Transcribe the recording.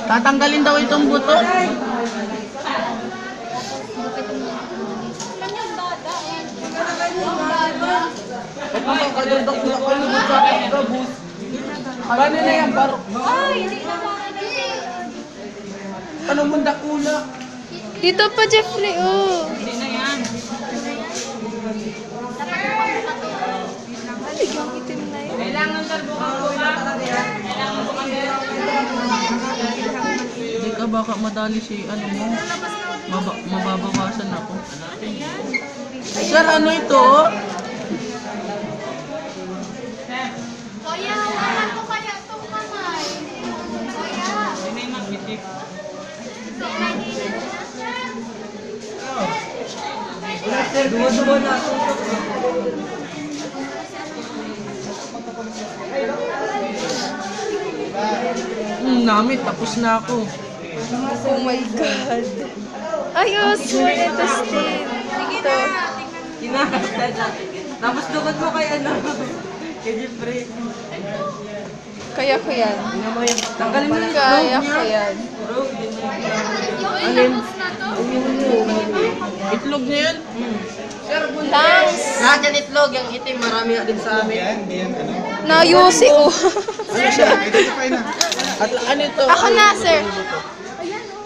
Tatanggalin daw itong buto. Paano na yan, baro? Ay, hindi na Anong mundakula? Dito pa, Jeffrey, oh. Hindi na yan. Ay, yung itim na yun. Kailangan buka. Hindi ka baka madali si ano mo. Mababawasan ako. Sir, ano ito? Kuya, hawakan ko kaya itong kamay. Kuya. Duwa-duwa na ako. Namit, tapos na ako. Oh my God. Ay, oh, swear ito, Steve. Ito. Tapos dukot mo kay ano. Kay Jeffrey. Kaya ko yan. Tanggalin mo yung Kaya itlog ko niya. yan. Alin? Itlog niya yan? Thanks. Lahat yan itlog. Yung itim, marami na din sa amin. Nayusi, oh. Ano siya? At ano ito? Ako na, sir.